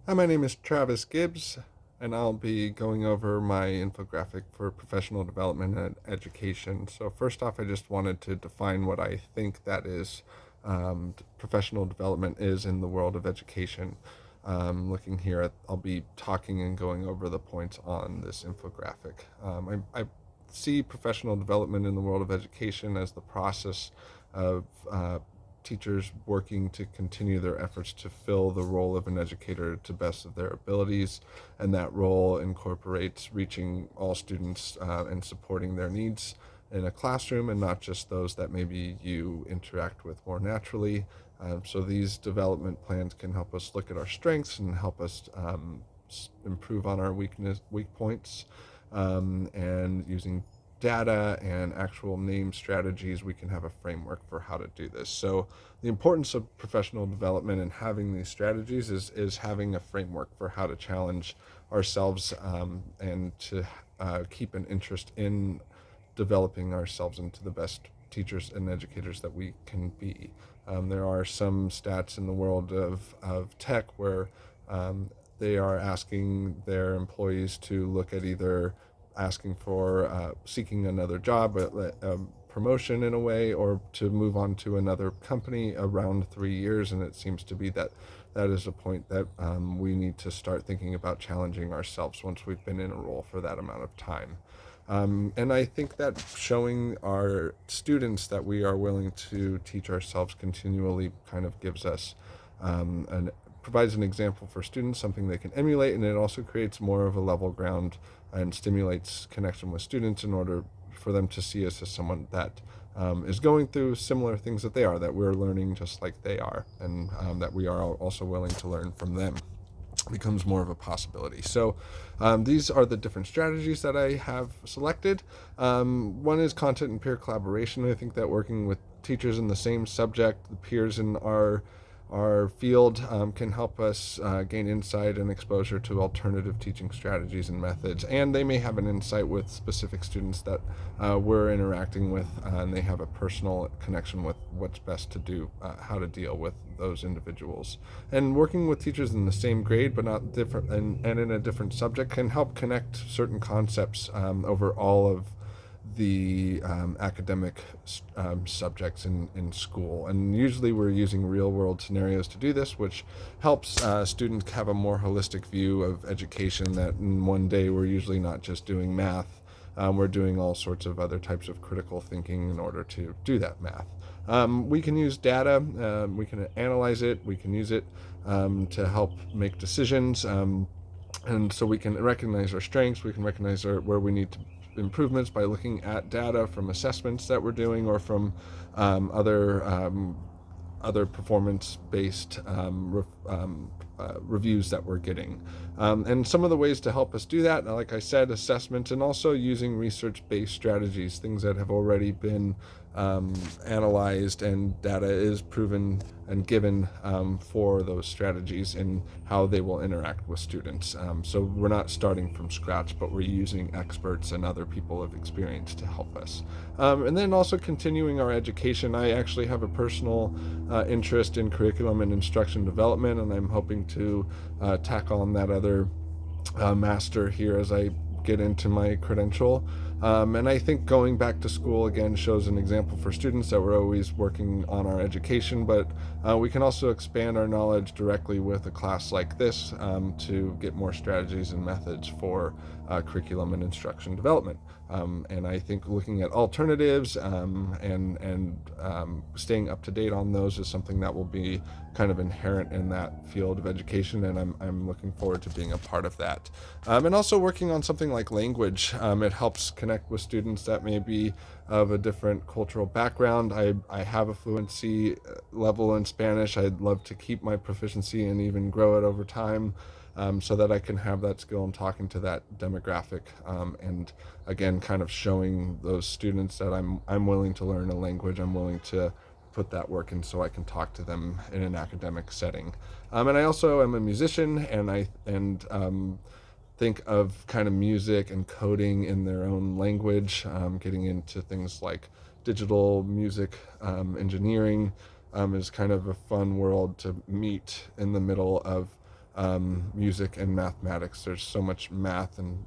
Hi, my name is Travis Gibbs, and I'll be going over my infographic for professional development and education. So, first off, I just wanted to define what I think that is, professional development is in the world of education. Looking here at, I'll be talking and going over the points on this infographic. I see professional development in the world of education as the process of teachers working to continue their efforts to fill the role of an educator to best of their abilities, and that role incorporates reaching all students and supporting their needs in a classroom, and not just those that maybe you interact with more naturally. So these development plans can help us look at our strengths and help us improve on our weak points, and using data and actual name strategies, we can have a framework for how to do this. So the importance of professional development and having these strategies is having a framework for how to challenge ourselves, and to keep an interest in developing ourselves into the best teachers and educators that we can be. There are some stats in the world of tech where they are asking their employees to look at either asking for seeking another job, promotion in a way, or to move on to another company around 3 years. And it seems to be that that is a point that we need to start thinking about challenging ourselves once we've been in a role for that amount of time. And I think that showing our students that we are willing to teach ourselves continually kind of gives us an provides an example for students, something they can emulate, and it also creates more of a level ground and stimulates connection with students in order for them to see us as someone that is going through similar things that they are, that we're learning just like they are, and that we are also willing to learn from them becomes more of a possibility. So these are the different strategies that I have selected. One is content and peer collaboration. I think that working with teachers in the same subject, the peers in our field, can help us gain insight and exposure to alternative teaching strategies and methods. And they may have an insight with specific students that we're interacting with, and they have a personal connection with what's best to do, how to deal with those individuals. And working with teachers in the same grade but not different, and in a different subject, can help connect certain concepts over all of the academic subjects in school. And usually we're using real world scenarios to do this, which helps students have a more holistic view of education, that in one day we're usually not just doing math, we're doing all sorts of other types of critical thinking in order to do that math. We can use data, we can analyze it, we can use it to help make decisions. And so we can recognize our strengths, we can recognize where we need to improvements by looking at data from assessments that we're doing, or from other performance-based reviews that we're getting. And some of the ways to help us do that, like I said, assessment, and also using research-based strategies, things that have already been analyzed and data is proven and given for those strategies and how they will interact with students. So we're not starting from scratch, but we're using experts and other people of experience to help us. And then also continuing our education. I actually have a personal interest in curriculum and instruction development, and I'm hoping to tack on that other master here as I get into my credential. And I think going back to school again shows an example for students that we're always working on our education, but we can also expand our knowledge directly with a class like this, to get more strategies and methods for curriculum and instruction development. And I think looking at alternatives, and staying up to date on those is something that will be kind of inherent in that field of education, and I'm looking forward to being a part of that. And also working on something like language. It helps connect with students that may be of a different cultural background. I have a fluency level in Spanish. I'd love to keep my proficiency and even grow it over time, so that I can have that skill in talking to that demographic, and again, kind of showing those students that I'm willing to learn a language. I'm willing to put that work in so I can talk to them in an academic setting. And I also am a musician, and think of kind of music and coding in their own language, getting into things like digital music engineering, is kind of a fun world to meet in the middle of music and mathematics. There's so much math and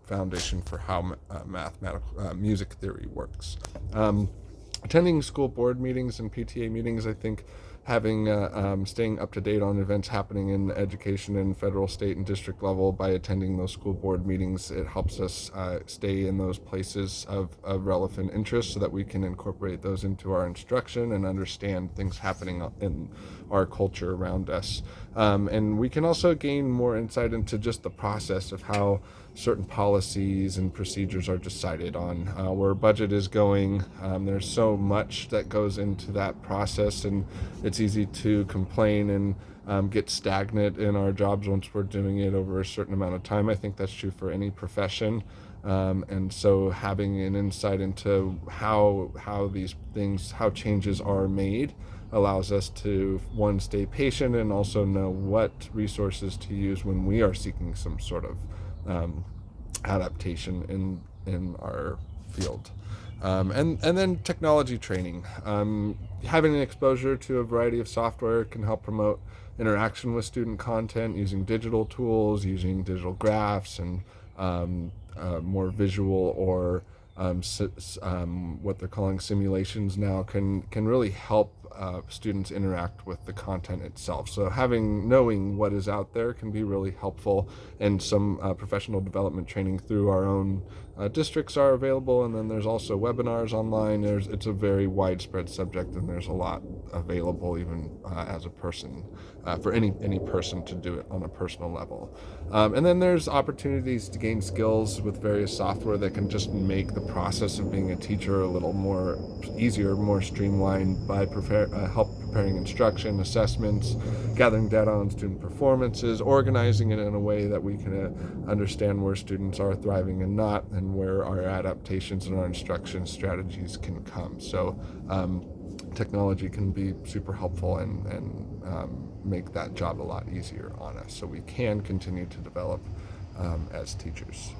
foundation for how mathematical music theory works. Attending school board meetings and PTA meetings, I think having staying up to date on events happening in education and federal, state, and district level by attending those school board meetings, it helps us stay in those places of relevant interest so that we can incorporate those into our instruction and understand things happening in our culture around us. And we can also gain more insight into just the process of how certain policies and procedures are decided on, where budget is going. There's so much that goes into that process, and it's easy to complain and get stagnant in our jobs once we're doing it over a certain amount of time. I think that's true for any profession. And so having an insight into how these things, how changes are made, allows us to, one, stay patient and also know what resources to use when we are seeking some sort of adaptation in our field. And then technology training. Having an exposure to a variety of software can help promote interaction with student content using digital tools, using digital graphs, and more visual or what they're calling simulations now can really help students interact with the content itself. So knowing what is out there can be really helpful, and some professional development training through our own districts are available, and then there's also webinars online. It's a very widespread subject, and there's a lot available even as a person, for any person to do it on a personal level. And then there's opportunities to gain skills with various software that can just make the process of being a teacher a little more easier, more streamlined by help preparing instruction, assessments, gathering data on student performances, organizing it in a way that we can understand where students are thriving and not, and where our adaptations and our instruction strategies can come. So technology can be super helpful and make that job a lot easier on us, so we can continue to develop as teachers.